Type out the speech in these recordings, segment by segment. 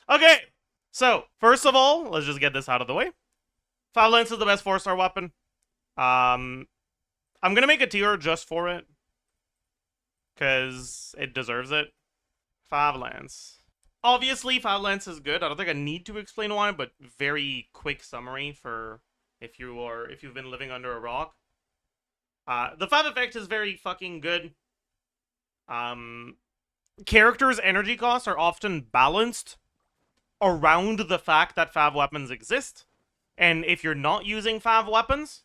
Okay, so first of all, let's just get this out of the way. Five Lance is the best 4-star weapon. I'm gonna make a tier just for it, because it deserves it. Five Lance. Obviously, Five Lance is good. I don't think I need to explain why, but very quick summary for if you've been living under a rock. The Five effect is very fucking good. Characters' energy costs are often balanced around the fact that Fav weapons exist. And if you're not using Fav weapons,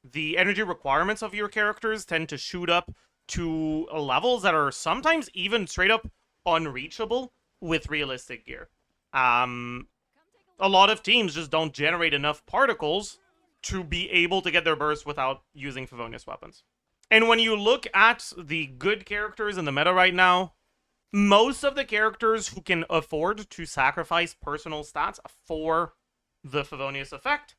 the energy requirements of your characters tend to shoot up to levels that are sometimes even straight up unreachable with realistic gear. A lot of teams just don't generate enough particles to be able to get their burst without using Favonius weapons. And when you look at the good characters in the meta right now, most of the characters who can afford to sacrifice personal stats for the Favonius effect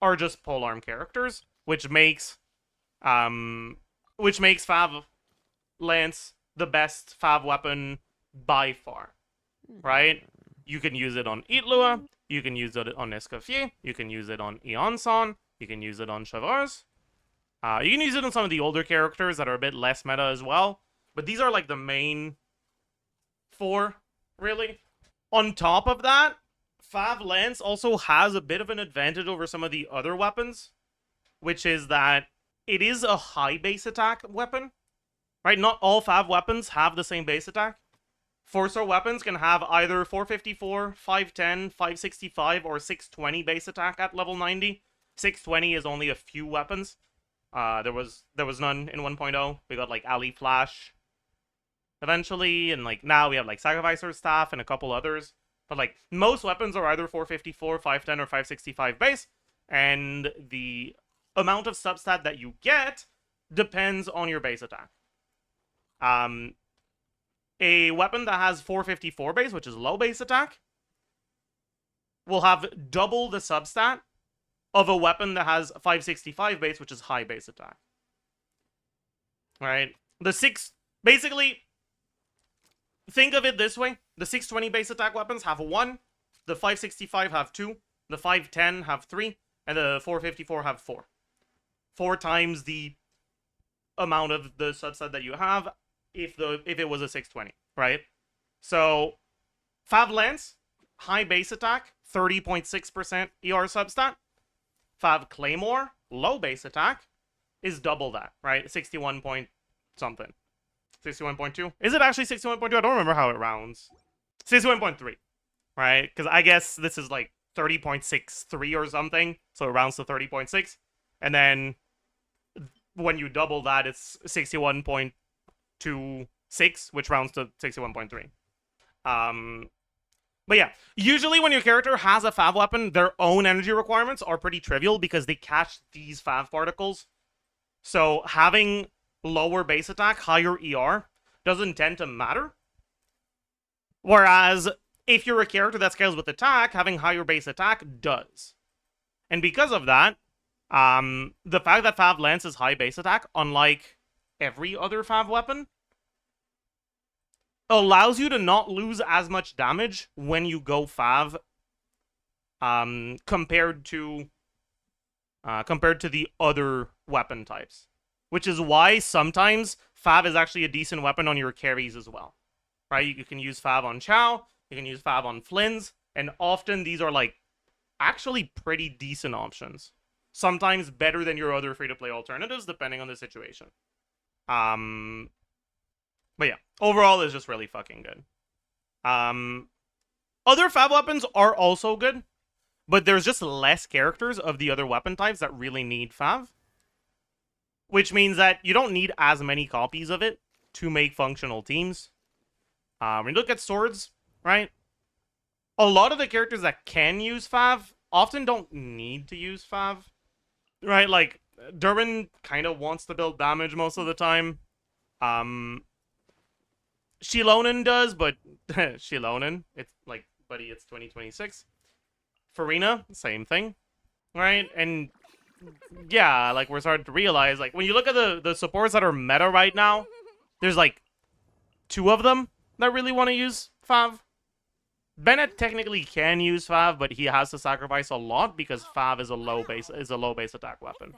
are just polearm characters, which makes Fav Lance the best Fav weapon by far. Right? You can use it on Itlua, you can use it on Escoffier, you can use it on Eonson, you can use it on Chavars. You can use it on some of the older characters that are a bit less meta as well. But these are like the main four, really. On top of that, Fav Lance also has a bit of an advantage over some of the other weapons, which is that it is a high base attack weapon. Right? Not all Fav weapons have the same base attack. 4-star weapons can have either 454, 510, 565, or 620 base attack at level 90. 620 is only a few weapons. There was none in 1.0. We got like Ali Flash eventually, and like now we have like Sacrificer's Staff and a couple others. But like most weapons are either 454, 510, or 565 base, and the amount of substat that you get depends on your base attack. A weapon that has 454 base, which is low base attack, will have double the substat of a weapon that has 565 base, which is high base attack. Right? Basically, think of it this way. The 620 base attack weapons have 1, the 565 have 2, the 510 have 3, and the 454 have 4. 4 times the amount of the subset that you have if it was a 620, right? So, Fav Lance, high base attack, 30.6% ER substat. Fav Claymore, low base attack, is double that, right? 61 point something. 61.2? Is it actually 61.2? I don't remember how it rounds. 61.3, right? Because I guess this is like 30.63 or something, so it rounds to 30.6. And then when you double that, it's 61.26, which rounds to 61.3. But yeah, usually when your character has a Fav weapon, their own energy requirements are pretty trivial because they catch these Fav particles. So having lower base attack, higher ER, doesn't tend to matter. Whereas if you're a character that scales with attack, having higher base attack does. And because of that, the fact that Fav Lance is high base attack, unlike every other Fav weapon, allows you to not lose as much damage when you go Fav, compared to the other weapon types. Which is why sometimes Fav is actually a decent weapon on your carries as well. Right? You can use Fav on Chow, you can use Fav on Flynn's, and often these are like actually pretty decent options. Sometimes better than your other free-to-play alternatives, depending on the situation. But yeah, overall it's just really fucking good. Other Fav weapons are also good, but there's just less characters of the other weapon types that really need Fav. Which means that you don't need as many copies of it to make functional teams. When you look at swords, right? A lot of the characters that can use Fav often don't need to use Fav. Right? Like, Durin kind of wants to build damage most of the time. Shilonen does, but Shilonen, it's like, buddy, it's 2026. Farina, same thing. Right? And yeah, like, we're starting to realize, like, when you look at the supports that are meta right now, there's like 2 of them that really want to use Fav. Bennett technically can use Fav, but he has to sacrifice a lot because Fav is a low base attack weapon.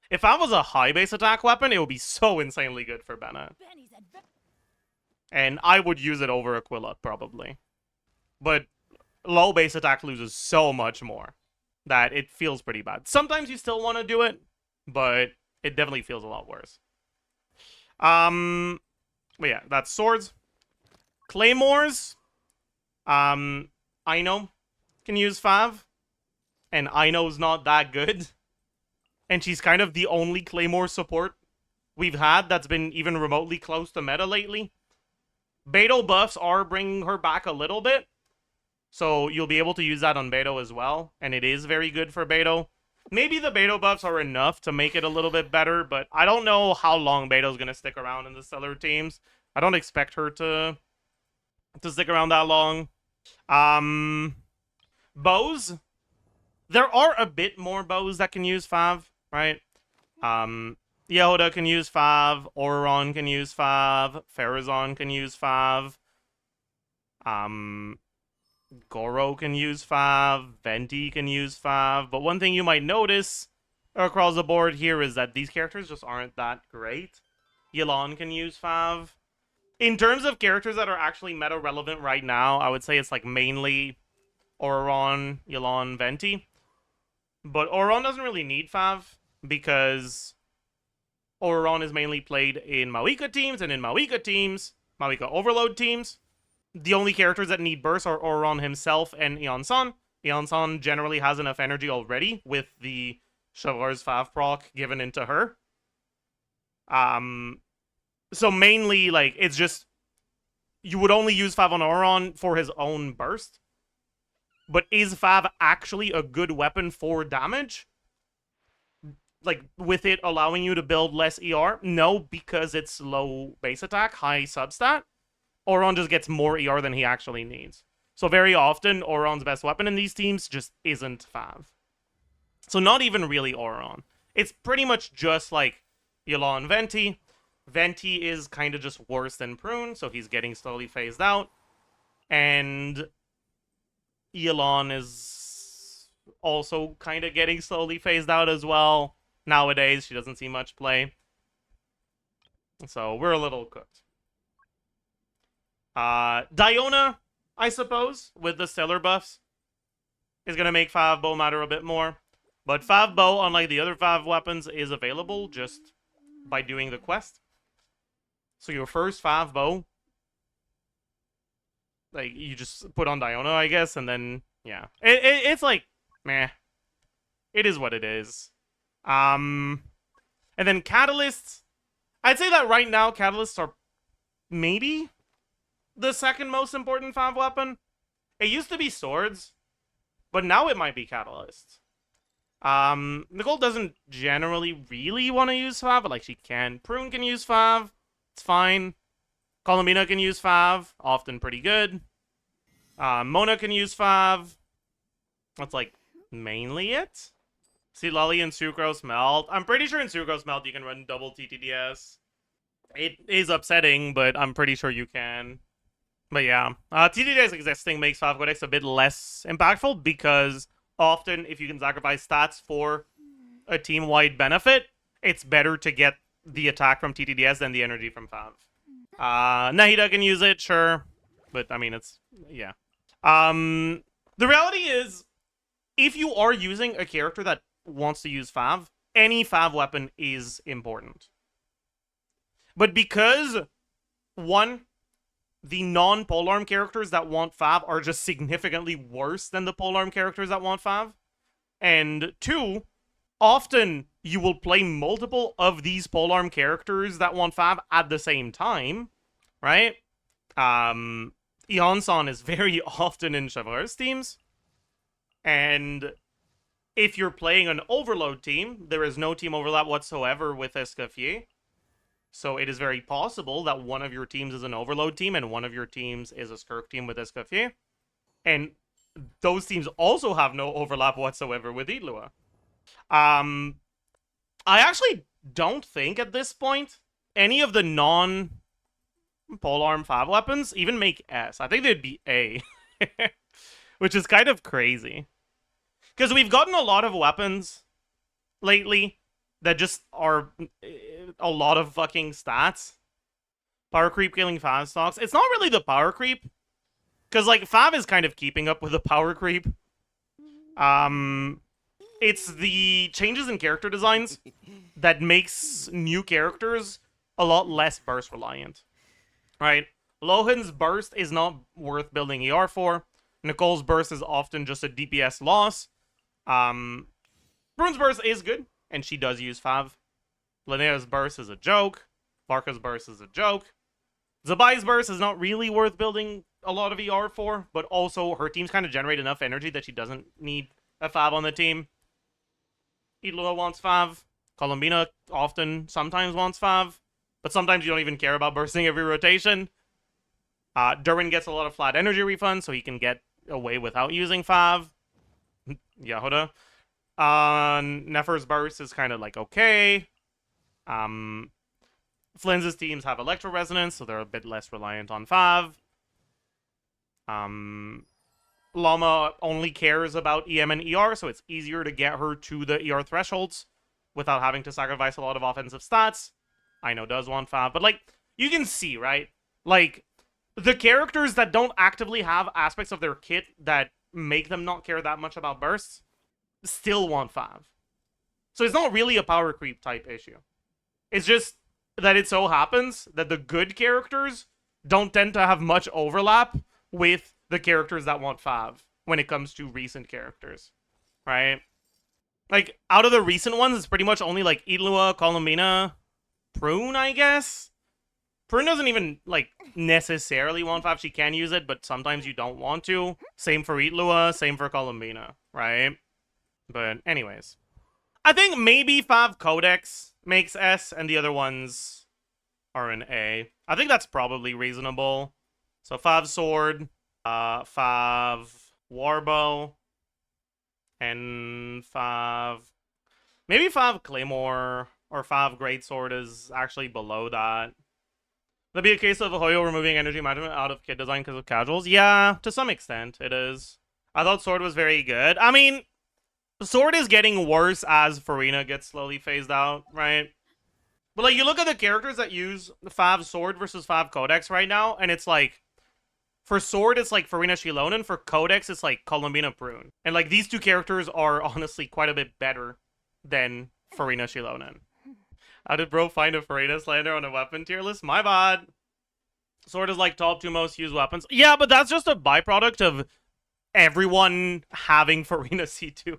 If Fav was a high base attack weapon, it would be so insanely good for Bennett. And I would use it over Aquila, probably. But low base attack loses so much more that it feels pretty bad. Sometimes you still want to do it, but it definitely feels a lot worse. But yeah, that's swords. Claymores. Ino can use Fav, and Ino's not that good. And she's kind of the only Claymore support we've had that's been even remotely close to meta lately. Beto buffs are bringing her back a little bit, so you'll be able to use that on Beto as well, and it is very good for Beto. Maybe the Beto buffs are enough to make it a little bit better, but I don't know how long Beto's going to stick around in the Stellar teams. I don't expect her to stick around that long. Bows. There are a bit more bows that can use Fav, right? Yehoda can use Fav, Auron can use Fav, Farazan can use Fav. Goro can use Fav, Venti can use Fav, but one thing you might notice across the board here is that these characters just aren't that great. Yelan can use Fav. In terms of characters that are actually meta relevant right now, I would say it's like mainly Auron, Yelan, Venti. But Auron doesn't really need Fav because Auron is mainly played in Mawika teams, and in Mawika teams, Mawika Overload teams, the only characters that need burst are Auron himself and Eon-san. Eon-san generally has enough energy already with the Chevreur's Fav proc given into her. So mainly, like, it's just you would only use Fav on Auron for his own burst. But is Fav actually a good weapon for damage? Like, with it allowing you to build less ER? No, because it's low base attack, high substat. Auron just gets more ER than he actually needs. So very often, Auron's best weapon in these teams just isn't Fav. So not even really Auron. It's pretty much just like Yelan Venti. Venti is kind of just worse than Prune, so he's getting slowly phased out. And Yelan is also kind of getting slowly phased out as well. Nowadays, she doesn't see much play. So we're a little cooked. Diona, I suppose, with the stellar buffs, is going to make Fav Bow matter a bit more. But Fav Bow, unlike the other Fav weapons, is available just by doing the quest. So your first Fav Bow, like, you just put on Diona, I guess, and then, yeah. It's like, meh. It is what it is. And then Catalysts, I'd say that right now, Catalysts are maybe the second most important Fav weapon. It used to be Swords, but now it might be Catalysts. Nicole doesn't generally really want to use Fav, but like she can. Prune can use Fav. It's fine. Columbina can use Fav. Often pretty good. Mona can use Fav. That's like mainly it. See, Lolly and Sucrose Melt. I'm pretty sure in Sucrose Melt you can run double TTDS. It is upsetting, but I'm pretty sure you can. But yeah, TTDS existing makes Fav Codex a bit less impactful because often if you can sacrifice stats for a team-wide benefit, it's better to get the attack from TTDS than the energy from Fav. Nahida can use it, sure. But, I mean, it's... yeah. The reality is, if you are using a character that wants to use Fav, any Fav weapon is important. But because, one, the non-polearm characters that want Fav are just significantly worse than the polearm characters that want Fav, and two, often you will play multiple of these polearm characters that want Fav at the same time, right? Eon-san is very often in Chevreur's teams, and if you're playing an overload team, there is no team overlap whatsoever with Escoffier. So it is very possible that one of your teams is an overload team and one of your teams is a Skirk team with Escoffier. And those teams also have no overlap whatsoever with Idlua. I actually don't think at this point any of the non polearm 5 weapons even make S. I think they'd be A. Which is kind of crazy. Because we've gotten a lot of weapons lately that just are a lot of fucking stats. Power creep killing 5 stocks. It's not really the power creep. Because, like, 5 is kind of keeping up with the power creep. It's the changes in character designs that makes new characters a lot less burst reliant. Right? Lohan's burst is not worth building ER for. Nicole's burst is often just a DPS loss. Brune's burst is good, and she does use Fav. Linnea's burst is a joke. Varka's burst is a joke. Zabai's burst is not really worth building a lot of ER for, but also her teams kind of generate enough energy that she doesn't need a Fav on the team. Idlua wants Fav. Columbina sometimes wants Fav, but sometimes you don't even care about bursting every rotation. Durin gets a lot of flat energy refunds, so he can get away without using Fav. Yahoda. Nefer's burst is kind of like okay. Flynn's teams have Electro Resonance, so they're a bit less reliant on Fav. Llama only cares about EM and ER, so it's easier to get her to the ER thresholds without having to sacrifice a lot of offensive stats. I know does want Fav, but, like, you can see, right? Like, the characters that don't actively have aspects of their kit that make them not care that much about bursts still want Fav. So it's not really a power creep type issue. It's just that it so happens that the good characters don't tend to have much overlap with the characters that want Fav when it comes to recent characters, right? Like, out of the recent ones, it's pretty much only, like, Idlua, Columbina, Prune, I guess? Prune doesn't even, like, necessarily want Fav. She can use it, but sometimes you don't want to. Same for Idlua, same for Columbina, right? But anyways. I think maybe Fav Codex makes S, and the other ones are an A. I think that's probably reasonable. So Fav Sword, Fav Warbow, and Fav... Maybe Fav Claymore or Fav Greatsword is actually below that. That'd be a case of Hoyo removing energy management out of kit design because of casuals? Yeah, to some extent, it is. I thought Sword was very good. I mean, Sword is getting worse as Farina gets slowly phased out, right? But, like, you look at the characters that use Fav Sword versus Fav Codex right now, and it's like, for Sword, it's like Farina Shilonen. For Codex, it's like Columbina Prune. And, like, these two characters are honestly quite a bit better than Farina Shilonen. How did bro find a Farina slander on a weapon tier list? My bad. Sword is like top 2 most used weapons. Yeah, but that's just a byproduct of everyone having Farina C2.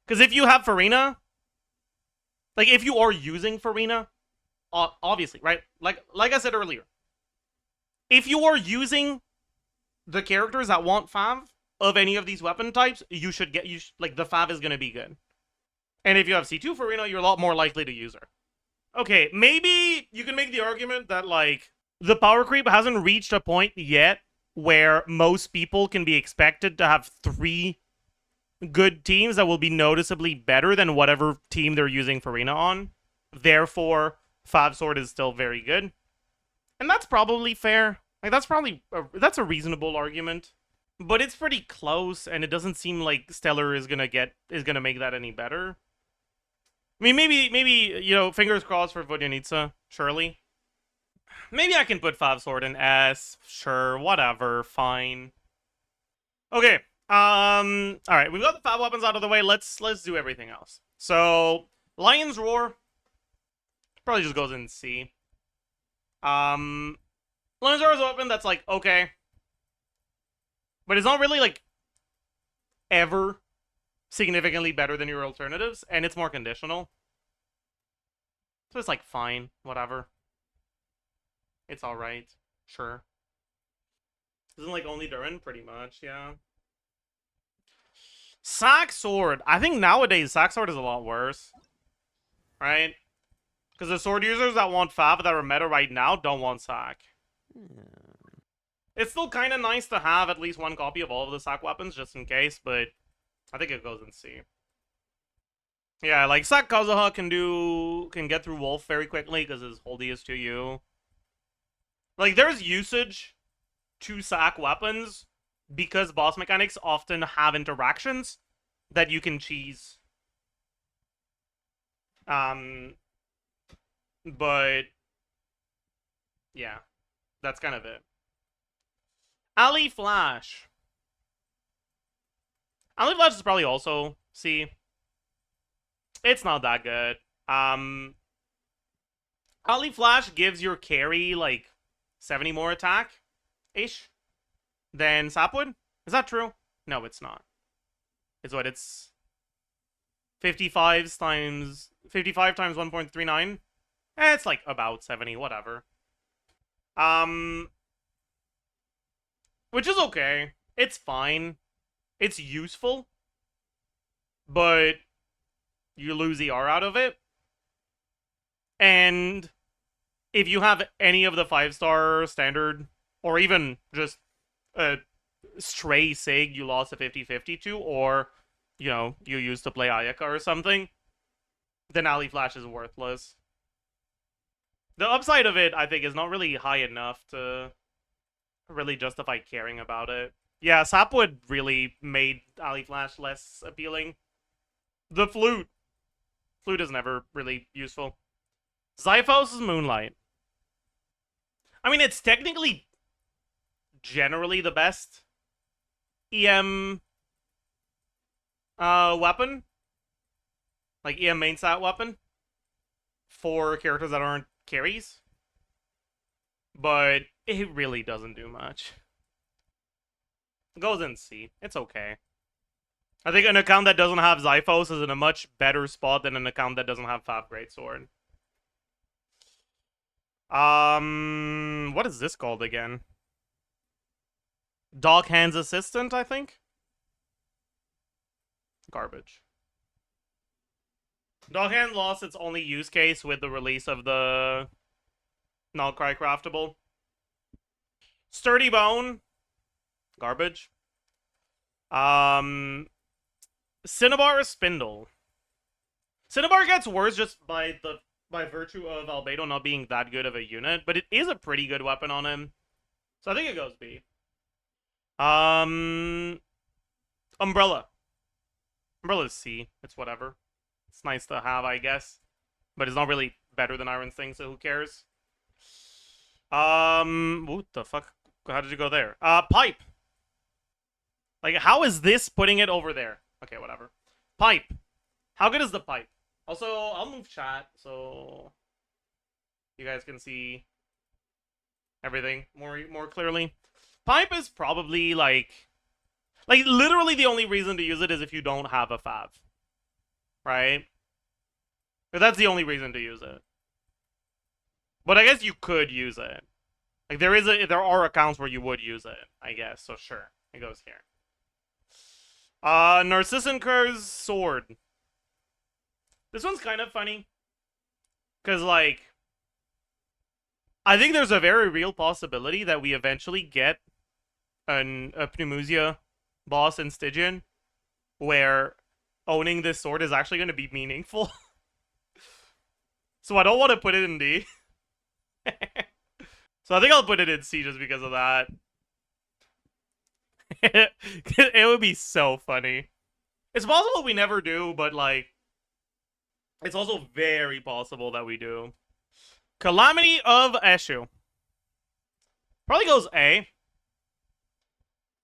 Because if you have Farina, like, if you are using Farina, obviously, right? Like I said earlier, if you are using the characters that want Fav of any of these weapon types, like, the Fav is going to be good. And if you have C2 Farina, you're a lot more likely to use her. Okay, maybe you can make the argument that, like, the power creep hasn't reached a point yet where most people can be expected to have 3 good teams that will be noticeably better than whatever team they're using Farina on. Therefore, Fav Sword is still very good. And that's probably fair. Like, that's a reasonable argument. But it's pretty close, and it doesn't seem like Stellar is gonna make that any better. I mean, maybe, you know, fingers crossed for Vodyanica, surely. Maybe I can put Fav Sword in S. Sure, whatever, fine. Okay, alright, we've got the Fav weapons out of the way. Let's do everything else. So, Lion's Roar probably just goes in C. Lion's Roar is a weapon that's, like, okay. But it's not really, like, ever significantly better than your alternatives, and it's more conditional. So it's like, fine, whatever. It's alright. Sure. Isn't, like, only Durin? Pretty much, yeah. Sack Sword. I think nowadays Sack Sword is a lot worse. Right? Because the sword users that want Fav that are meta right now don't want Sack. It's still kind of nice to have at least one copy of all of the Sack weapons, just in case, but I think it goes in C. Yeah, like, Sack Kazuha can get through Wolf very quickly, because his holdy is 2U. Like, there's usage to sack weapons because boss mechanics often have interactions that you can cheese. But yeah, that's kind of it. Ali Flash. Ali Flash is probably also C. It's not that good. Ali Flash gives your carry like 70 more attack ish than Sapwood. Is that true? No, it's not. It's what? It's 55 times 1.39. It's like about 70, whatever. Which is okay. It's fine. It's useful. But you lose the R out of it. And if you have any of the 5-star standard, or even just a stray SIG you lost a 50-50 to, or, you know, you used to play Ayaka or something, then Ali Flash is worthless. The upside of it, I think, is not really high enough to really justify caring about it. Yeah, Sapwood really made Ali Flash less appealing. The flute. Flute is never really useful. Zyphos is Moonlight. I mean, it's technically generally the best EM weapon. Like, EM main stat weapon. For characters that aren't carries. But it really doesn't do much. It goes in C. It's okay. I think an account that doesn't have Zyphos is in a much better spot than an account that doesn't have Fab Greatsword. What is this called again? Dog Hands Assistant, I think? Garbage. Dog Hand lost its only use case with the release of the Nullcry craftable. Sturdy Bone. Garbage. Cinnabar Spindle. Cinnabar gets worse just by virtue of Albedo not being that good of a unit, but it is a pretty good weapon on him. So I think it goes B. Umbrella. Umbrella's C. It's whatever. It's nice to have, I guess. But it's not really better than Iron Thing, so who cares? What the fuck? How did you go there? Pipe. Like, how is this putting it over there? Okay, whatever. Pipe. How good is the pipe? Also, I'll move chat so you guys can see everything more clearly. Pipe is probably like literally the only reason to use it is if you don't have a Fav. Right? But that's the only reason to use it. But I guess you could use it. Like, there are accounts where you would use it, I guess. So sure, it goes here. Narcissenker's Sword. This one's kind of funny. Because, like, I think there's a very real possibility that we eventually get a Pneumosia boss in Stygian where owning this sword is actually going to be meaningful. So I don't want to put it in D. So I think I'll put it in C just because of that. It would be so funny. It's possible we never do, but, like, it's also very possible that we do. Calamity of Eshu. Probably goes A.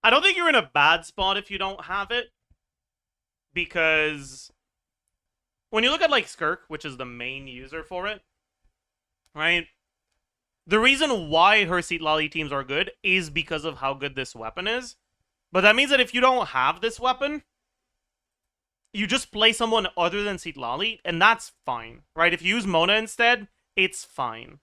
I don't think you're in a bad spot if you don't have it. Because when you look at, like, Skirk, which is the main user for it, right? The reason why her Seatlali teams are good is because of how good this weapon is. But that means that if you don't have this weapon, you just play someone other than Seatlali, and that's fine, right? If you use Mona instead, it's fine.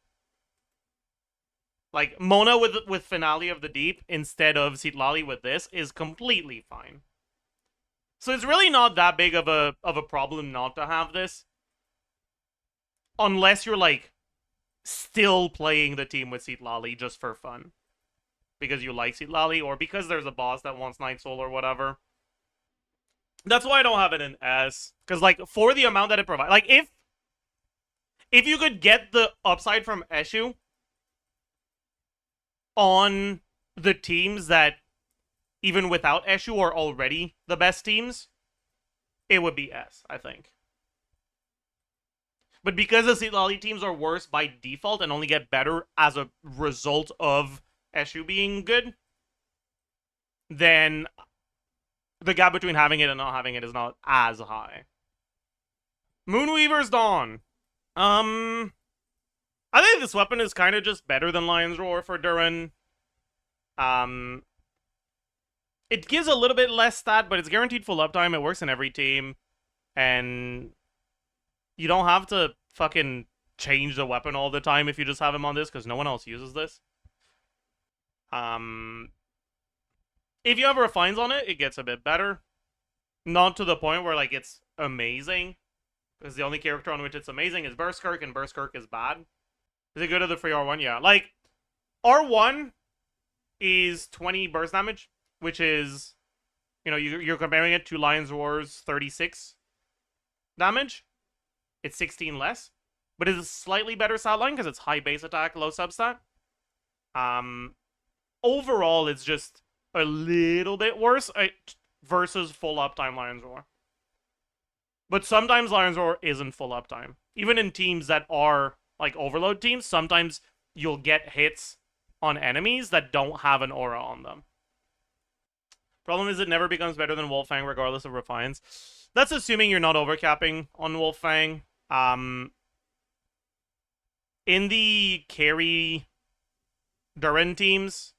Like, Mona with Finale of the Deep instead of Seatlali with this is completely fine. So it's really not that big of a problem not to have this. Unless you're, like, still playing the team with Seatlali just for fun. Because you like Seatlali, or because there's a boss that wants Night Soul or whatever. That's why I don't have it in S. Because, like, for the amount that it provides... Like, if you could get the upside from Eshu on the teams that, even without Eshu, are already the best teams, it would be S, I think. But because the Silali teams are worse by default and only get better as a result of Eshu being good, then the gap between having it and not having it is not as high. Moonweaver's Dawn. I think this weapon is kind of just better than Lion's Roar for Duran. It gives a little bit less stat, but it's guaranteed full uptime. It works in every team. And you don't have to fucking change the weapon all the time if you just have him on this, because no one else uses this. If you have refines on it, it gets a bit better. Not to the point where, like, it's amazing. Because the only character on which it's amazing is Berserk, and Berserk is bad. Is it good at the free R1? Yeah. Like, R1 is 20 burst damage, which is, you know, you're comparing it to Lion's Roar's 36 damage. It's 16 less. But it's a slightly better stat line because it's high base attack, low substat. Overall, it's just a little bit worse versus full uptime Lion's Roar. But sometimes Lion's Roar isn't full uptime. Even in teams that are, like, overload teams, sometimes you'll get hits on enemies that don't have an aura on them. Problem is, it never becomes better than Wolfang regardless of refines. That's assuming you're not overcapping on Wolfang. In the carry Duran teams,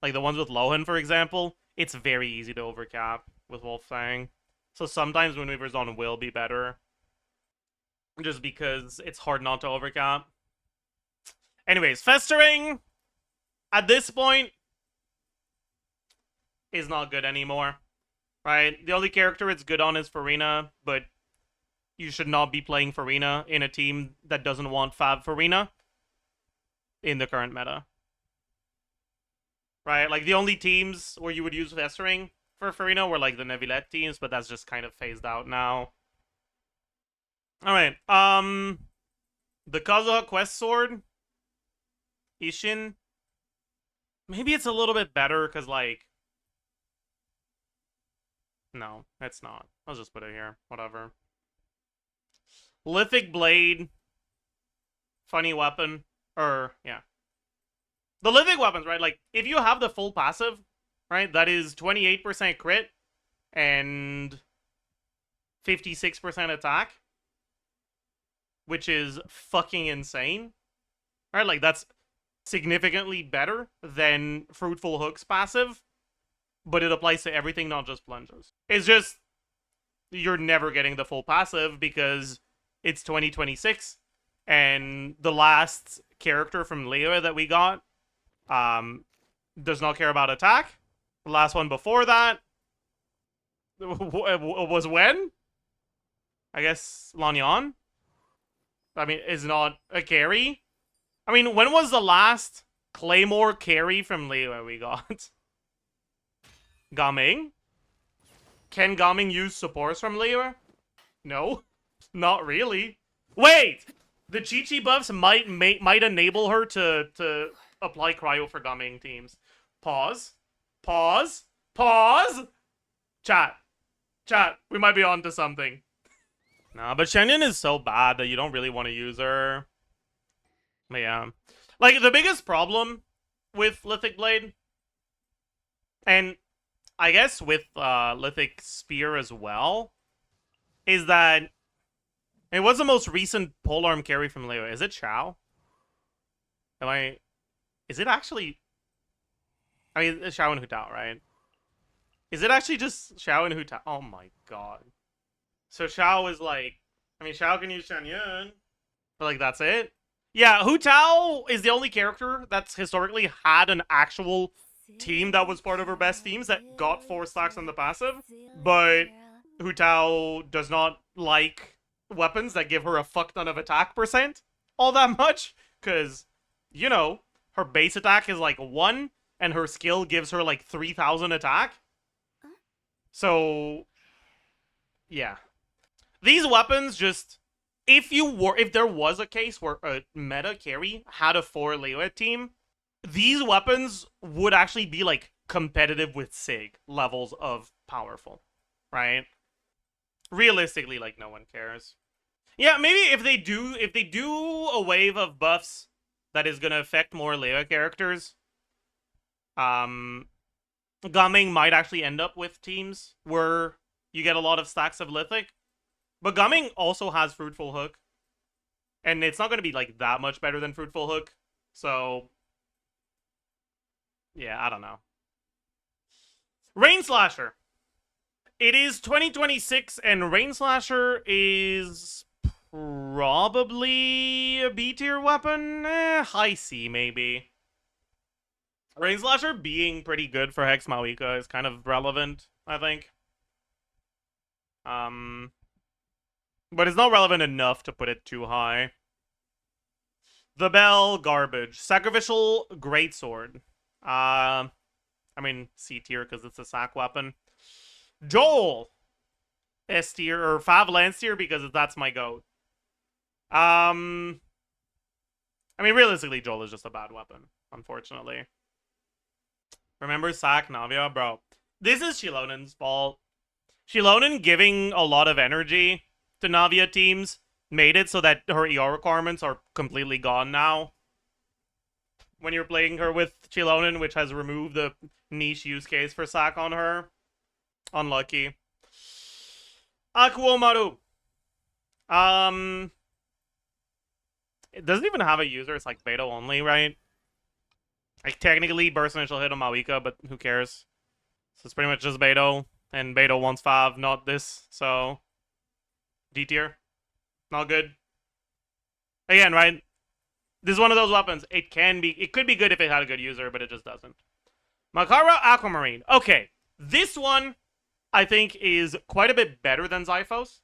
like the ones with Lohan, for example, it's very easy to overcap with Wolfang. So sometimes Moonweaver's Dawn will be better. Just because it's hard not to overcap. Anyways, Festering, at this point, is not good anymore. Right? The only character it's good on is Farina, but you should not be playing Farina in a team that doesn't want Fab Farina in the current meta. Right? Like, the only teams where you would use Festering for Farina were, like, the Neuvillette teams, but that's just kind of phased out now. Alright, the Kazuha Quest Sword, Ishin. Maybe it's a little bit better, because, like... No, it's not. I'll just put it here. Whatever. Lithic Blade. Funny weapon. Yeah. The Lithic weapons, right? Like, if you have the full passive, right, that is 28% crit and 56% attack, which is fucking insane. Right? Like, that's significantly better than Fruitful Hook's passive, but it applies to everything, not just plunges. It's just, you're never getting the full passive because it's 2026, and the last character from Leo that we got does not care about attack. The last one before that was when? I guess Lanyan? I mean, is not a carry. I mean, when was the last Claymore carry from Leo we got? Gaming? Can Gaming use supports from Leo? No, not really. Wait! The Chi-Chi buffs might enable her to apply cryo for Gaming teams. Pause. Pause. Pause! Chat. We might be onto something. Nah, but Shenyan is so bad that you don't really want to use her. But yeah. Like, the biggest problem with Lithic Blade, and I guess with Lithic Spear as well, is that it was the most recent polearm carry from Leo. Is it Shao? Is it actually... I mean, it's Shao and Hu Tao, right? Is it actually just Shao and Hu Tao? Oh my god. So Shao is like... I mean, Shao can use Shenyan, but like, that's it? Yeah, Hu Tao is the only character that's historically had an actual team that was part of her best teams that got 4 stacks on the passive, but Hu Tao does not like weapons that give her a fuck ton of attack percent all that much, because, you know, her base attack is like 1, and her skill gives her like 3,000 attack. So, yeah. These weapons just... If there was a case where a meta carry had a 4 Leo team, these weapons would actually be like competitive with Sig levels of powerful, right? Realistically, like no one cares. Yeah, maybe if they do a wave of buffs that is gonna affect more Leia characters, um, Gaming might actually end up with teams where you get a lot of stacks of Lithic. But Gaming also has Fruitful Hook, and it's not gonna be like that much better than Fruitful Hook. So yeah, I don't know. Rain Slasher. It is 2026, and Rain Slasher is probably a B tier weapon. High C maybe. Rain Slasher being pretty good for Hex Malika is kind of relevant, I think. But it's not relevant enough to put it too high. The Bell, garbage. Sacrificial Greatsword. I mean C tier because it's a sack weapon. Joel, S tier or Fav Lance tier because that's my goat. I mean, realistically, Joel is just a bad weapon, unfortunately. Remember Sack Navia? Bro, this is Shilonen's fault. Shilonen giving a lot of energy to Navia teams made it so that her ER requirements are completely gone now. When you're playing her with Shilonen, which has removed the niche use case for Sack on her. Unlucky. Akuomaru. It doesn't even have a user. It's like beta only, right? Like, technically, burst initial hit on Malika, but who cares? So it's pretty much just Beto, and Beto wants 5, not this, so... D tier. Not good. Again, right? This is one of those weapons. It could be good if it had a good user, but it just doesn't. Makara Aquamarine. Okay, this one, I think, is quite a bit better than Zyphos.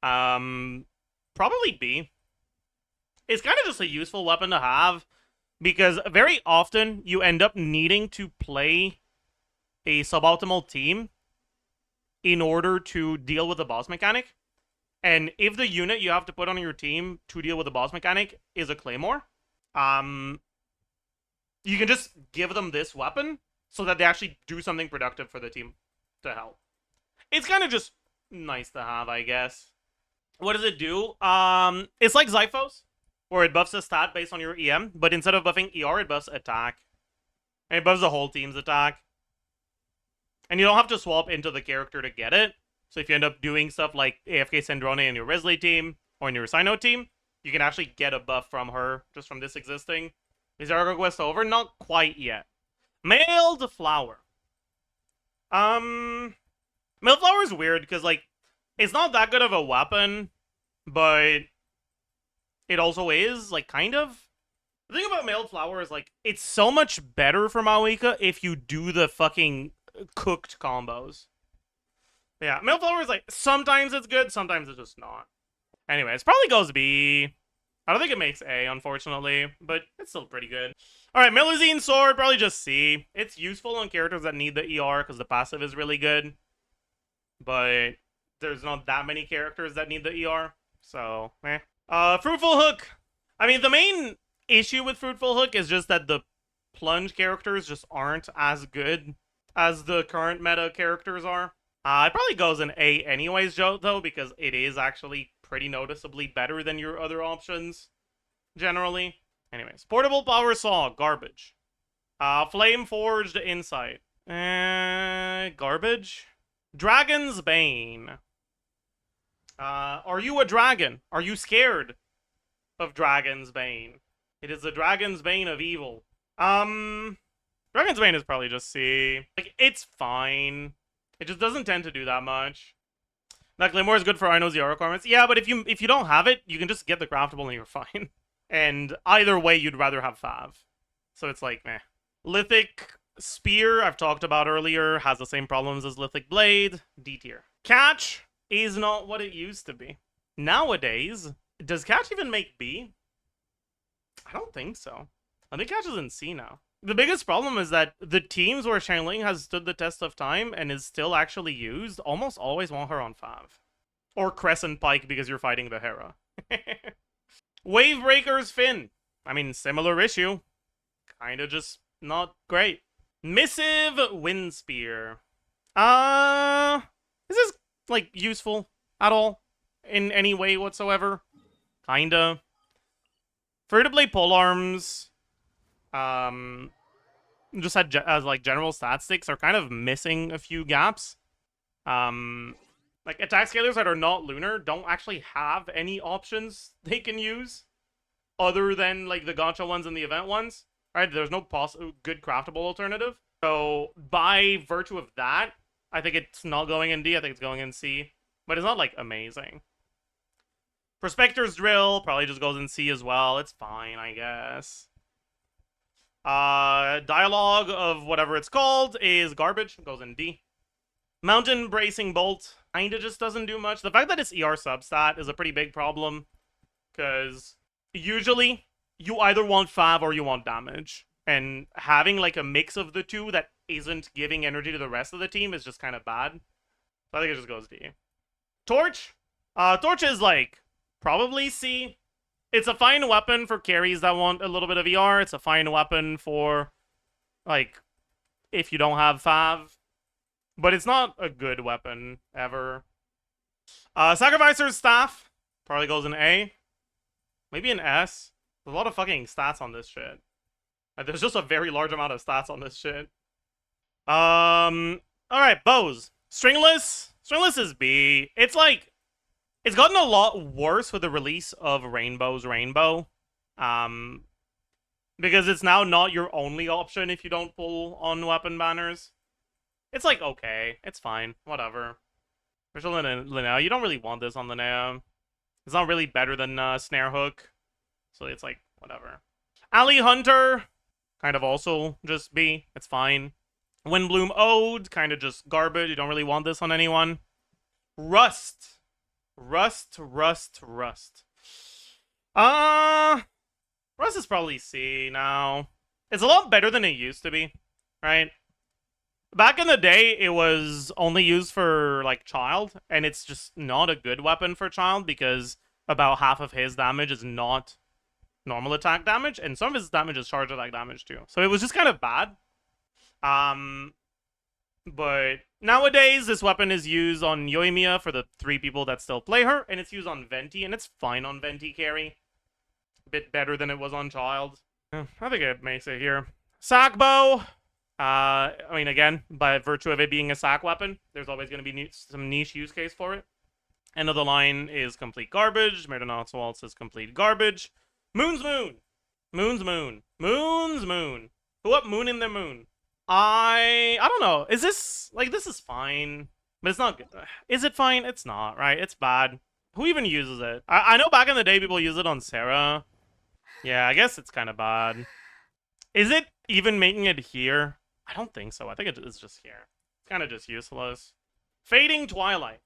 Probably B. It's kind of just a useful weapon to have, because very often you end up needing to play a suboptimal team in order to deal with the boss mechanic. And if the unit you have to put on your team to deal with the boss mechanic is a Claymore, you can just give them this weapon so that they actually do something productive for the team to help. It's kind of just nice to have, I guess. What does it do? It's like Zyphos, where it buffs a stat based on your EM, but instead of buffing ER, it buffs attack. And it buffs the whole team's attack. And you don't have to swap into the character to get it. So if you end up doing stuff like AFK Sandrone in your Risley team, or in your Sino team, you can actually get a buff from her, just from this existing. Is Argo Quest over? Not quite yet. Mailed Flower. Mailed Flower is weird, because, like, it's not that good of a weapon, but it also is, like, kind of. The thing about Mailed Flower is, like, it's so much better for Malika if you do the fucking cooked combos. Yeah, Mailed Flower is, like, sometimes it's good, sometimes it's just not. Anyways, probably goes B. I don't think it makes A, unfortunately, but it's still pretty good. Alright, Milazine Sword, probably just C. It's useful on characters that need the ER, because the passive is really good. But there's not that many characters that need the ER, so, eh. Fruitful Hook. I mean, the main issue with Fruitful Hook is just that the plunge characters just aren't as good as the current meta characters are. It probably goes in A anyways, Joe, though, because it is actually pretty noticeably better than your other options, generally. Anyways, Portable Power Saw, garbage. Flame Forged Insight. Garbage? Dragon's Bane. Are you a dragon? Are you scared of Dragon's Bane? It is the Dragon's Bane of evil. Dragon's Bane is probably just C. Like, it's fine. It just doesn't tend to do that much. That Claymore is good for Ino's ER requirements. Yeah, but if you don't have it, you can just get the craftable and you're fine. And either way, you'd rather have Fav. So it's like, meh. Lithic Spear, I've talked about earlier, has the same problems as Lithic Blade. D tier. Catch is not what it used to be. Nowadays, does Catch even make B? I don't think so. I think Catch is in C now. The biggest problem is that the teams where Xiangling has stood the test of time and is still actually used almost always want her on Fav. Or Crescent Pike because you're fighting the Hera. Wavebreaker's Fin. I mean, similar issue. kinda just not great. Missive Wind Spear. Is this, like, useful at all? In any way whatsoever? Kinda. Free-to-play polearms, just as like general statistics are kind of missing a few gaps. Like attack scalers that are not lunar don't actually have any options they can use other than like the gacha ones and the event ones. Right? There's no good craftable alternative. So by virtue of that, I think it's not going in D. I think it's going in C, but it's not like amazing. Prospector's Drill probably just goes in C as well. It's fine, I guess. Dialogue of whatever it's called is garbage. It goes in D. Mountain Bracing Bolt kinda just doesn't do much. The fact that it's ER substat is a pretty big problem, because usually you either want fav or you want damage. And having like a mix of the two that isn't giving energy to the rest of the team is just kind of bad. So I think it just goes D. Torch? Torch is like probably C. It's a fine weapon for carries that want a little bit of ER. It's a fine weapon for, like, if you don't have fav. But it's not a good weapon, ever. Sacrificer's Staff probably goes in A. Maybe an S. There's a lot of fucking stats on this shit. There's just a very large amount of stats on this shit. Alright, bows. Stringless? Stringless is B. It's like, it's gotten a lot worse with the release of Rainbow's Rainbow. Because it's now not your only option if you don't pull on weapon banners. It's like, okay, it's fine, whatever. Virtual Linnea, you don't really want this on Linnea. It's not really better than Snare Hook. So it's like, whatever. Alley Hunter, kind of also just B, it's fine. Windbloom Ode, kind of just garbage, you don't really want this on anyone. Rust. Rust. Rust is probably C now. It's a lot better than it used to be, right? Back in the day, it was only used for, like, Child, and it's just not a good weapon for Child because about half of his damage is not normal attack damage, and some of his damage is charge attack damage too. So it was just kind of bad. But nowadays, this weapon is used on Yoimiya for the 3 people that still play her, and it's used on Venti, and it's fine on Venti carry. A bit better than it was on Child. I think it makes it here. Sackbow. I mean, again, by virtue of it being a sack weapon, there's always going to be some niche use case for it. End of the line is complete garbage. Myrtonaut's Waltz is complete garbage. Moon's Moon. Moon's Moon. Moon's Moon. Who up Moon in their moon? I don't know. Is this, like, this is fine, but it's not good. Is it fine? It's not, right? It's bad. Who even uses it? I know back in the day people use it on Sarah. Yeah, I guess it's kind of bad. Is it even making it here? I don't think so. I think it's just here. It's kind of just useless. Fading Twilight.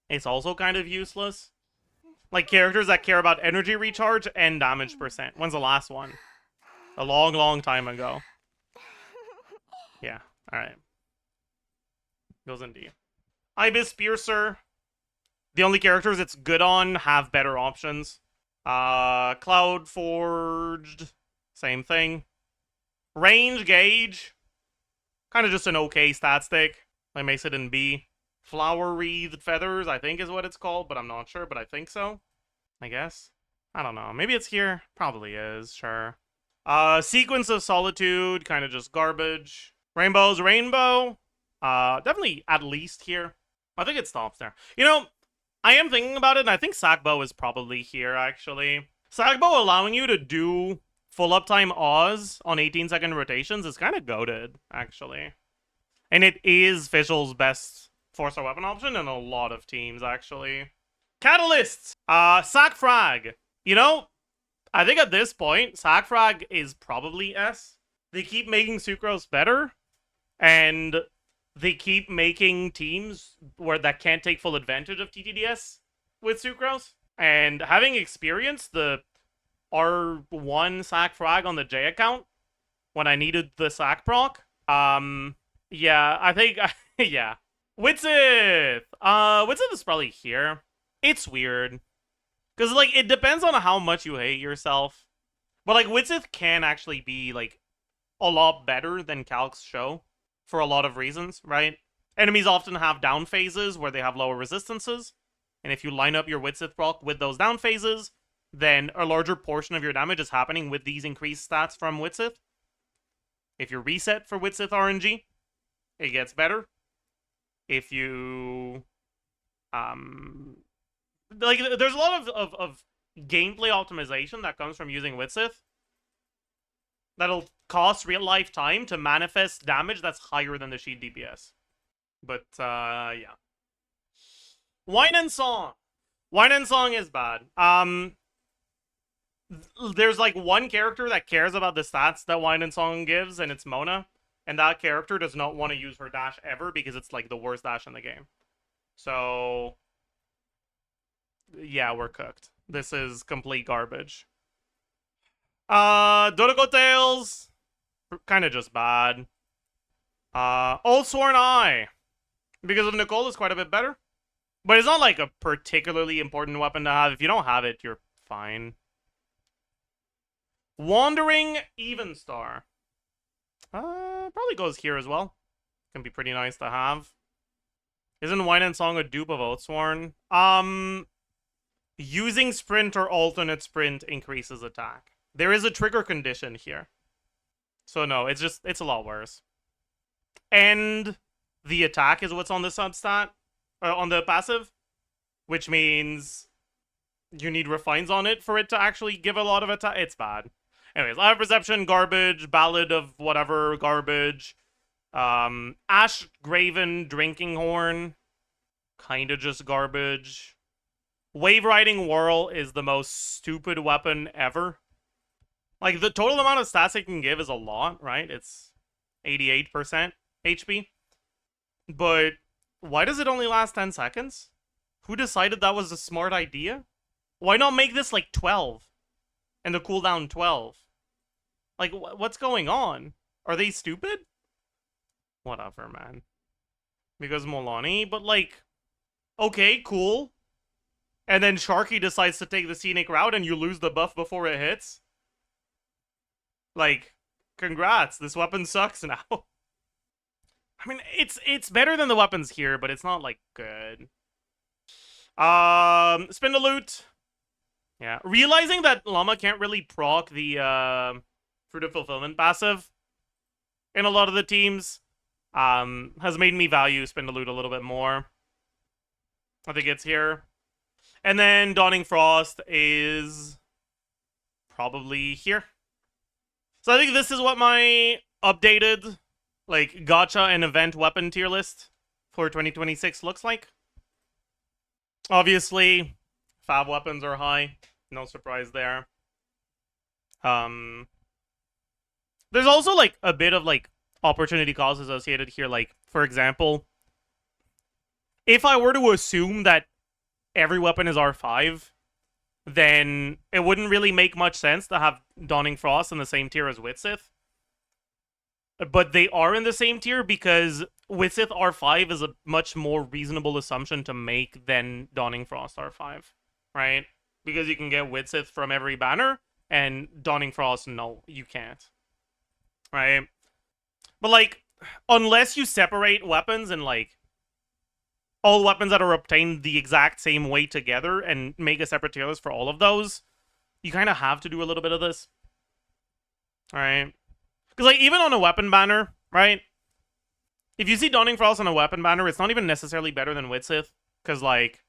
It's also kind of useless. Like, characters that care about energy recharge and damage percent. When's the last one? A long, long time ago. Yeah, alright. Goes in D. Ibis Piercer. The only characters it's good on have better options. Cloud Forged. Same thing. Range Gauge. Kind of just an okay stat stick. That makes it in B. Flower Wreathed Feathers, I think is what it's called, but I'm not sure, but I think so. I guess. I don't know. Maybe it's here. Probably is, sure. Sequence of Solitude, kind of just garbage. Rainbow's Rainbow. Definitely at least here. I think it stops there. You know, I am thinking about it, and I think Sackbow is probably here, actually. Sackbow allowing you to do full uptime Oz on 18-second rotations is kind of goated, actually. And it is Fischl's best 4-star weapon option in a lot of teams, actually. Catalysts! Sack Frag. You know, I think at this point, Sack Frag is probably S. They keep making Sucrose better, and they keep making teams that can't take full advantage of TTDS with Sucrose. And having experienced the R1 Sack Frag on the J account when I needed the Sack proc, yeah, I think, yeah. Witzith! Witzith is probably here. It's weird. Because, like, it depends on how much you hate yourself. But, like, Witzith can actually be, like, a lot better than calcs show for a lot of reasons, right? Enemies often have down phases where they have lower resistances, and if you line up your Widsith proc with those down phases, then a larger portion of your damage is happening with these increased stats from Widsith. If you reset for Widsith RNG, it gets better. If you like, there's a lot of gameplay optimization that comes from using Widsith that'll cost real life time to manifest damage that's higher than the sheet DPS. But yeah. Wine and Song. Wine and Song is bad. There's like one character that cares about the stats that Wine and Song gives, and it's Mona. And that character does not want to use her dash ever because it's like the worst dash in the game. So yeah, we're cooked. This is complete garbage. Dodoko Tales, kind of just bad. Old Sworn Eye, because of Nicole, is quite a bit better. But it's not like a particularly important weapon to have. If you don't have it, you're fine. Wandering Evenstar. Probably goes here as well. Can be pretty nice to have. Isn't Wine and Song a dupe of Oathsworn? Using sprint or alternate sprint increases attack. There is a trigger condition here. So no, it's a lot worse. And the attack is what's on the substat, on the passive, which means you need refines on it for it to actually give a lot of attack. It's bad. Anyways, Live Perception, garbage. Ballad of whatever, garbage. Ash Graven, Drinking Horn, kinda just garbage. Wave Riding Whirl is the most stupid weapon ever. Like, the total amount of stats it can give is a lot, right? It's 88% HP. But why does it only last 10 seconds? Who decided that was a smart idea? Why not make this like 12? And the cooldown 12? Like, what's going on? Are they stupid? Whatever, man. Because Molani, but like, okay, cool. And then Sharky decides to take the scenic route and you lose the buff before it hits? Like, congrats, this weapon sucks now. I mean, it's better than the weapons here, but it's not, like, good. Spindaloot. Yeah. Realizing that Llama can't really proc the, Fruit of Fulfillment passive in a lot of the teams, has made me value Spindaloot a little bit more. I think it's here. And then Dawning Frost is probably here. So I think this is what my updated, like, gacha and event weapon tier list for 2026 looks like. Obviously, Fav weapons are high. No surprise there. There's also, like, a bit of, like, opportunity cost associated here. Like, for example, if I were to assume that every weapon is R5, then it wouldn't really make much sense to have Dawning Frost in the same tier as Widsith. But they are in the same tier because Widsith R5 is a much more reasonable assumption to make than Dawning Frost R5, right? Because you can get Widsith from every banner, and Dawning Frost, no, you can't. Right? But, like, unless you separate weapons and, like, all weapons that are obtained the exact same way together and make a separate tier list for all of those, you kind of have to do a little bit of this. Alright? Because, like, even on a weapon banner, right? If you see Dawning Frost on a weapon banner, it's not even necessarily better than Widsith. Because, like,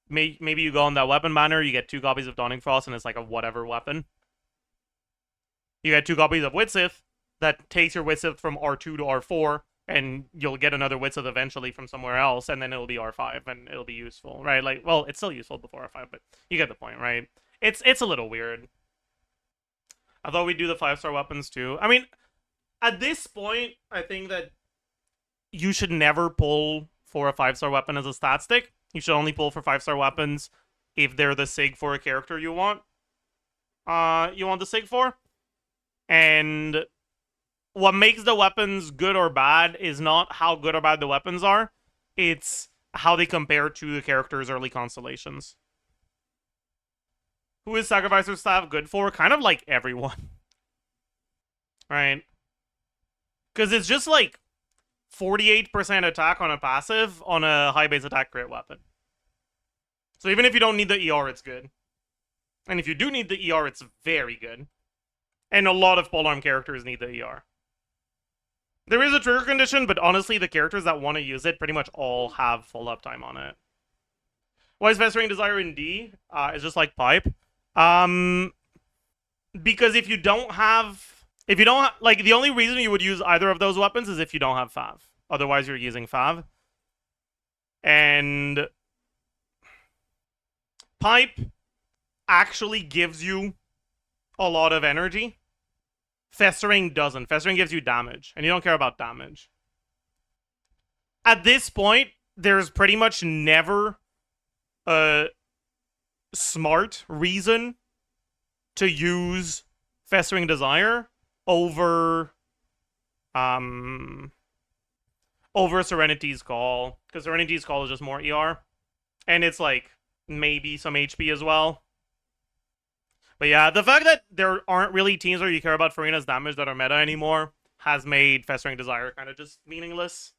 maybe you go on that weapon banner, you get 2 copies of Dawning Frost, and it's like a whatever weapon. You get 2 copies of Widsith that takes your Widsith from R2 to R4, and you'll get another Widsith eventually from somewhere else, and then it'll be R5, and it'll be useful, right? Like, well, it's still useful before R5, but you get the point, right? It's a little weird. I thought we'd do the 5-star weapons, too. I mean, at this point, I think that you should never pull for a 5-star weapon as a stat stick. You should only pull for 5-star weapons if they're the sig for a character you want. The sig for. And what makes the weapons good or bad is not how good or bad the weapons are. It's how they compare to the character's early constellations. Who is Sacrificer Staff good for? Kind of like everyone. right? Because it's just like 48% attack on a passive on a high base attack crit weapon. So even if you don't need the ER, it's good. And if you do need the ER, it's very good. And a lot of polearm characters need the ER. There is a trigger condition, but honestly, the characters that want to use it pretty much all have full uptime on it. Why is Festering Desire in D? It's just like Pipe. Because if you don't have... like, the only reason you would use either of those weapons is if you don't have Fav. Otherwise, you're using Fav. And... Pipe actually gives you a lot of energy. Festering doesn't. Festering gives you damage, and you don't care about damage. At this point, there's pretty much never a smart reason to use Festering Desire over Serenity's Call, because Serenity's Call is just more ER, and it's like maybe some HP as well. But yeah, the fact that there aren't really teams where you care about Farina's damage that are meta anymore has made Festering Desire kind of just meaningless.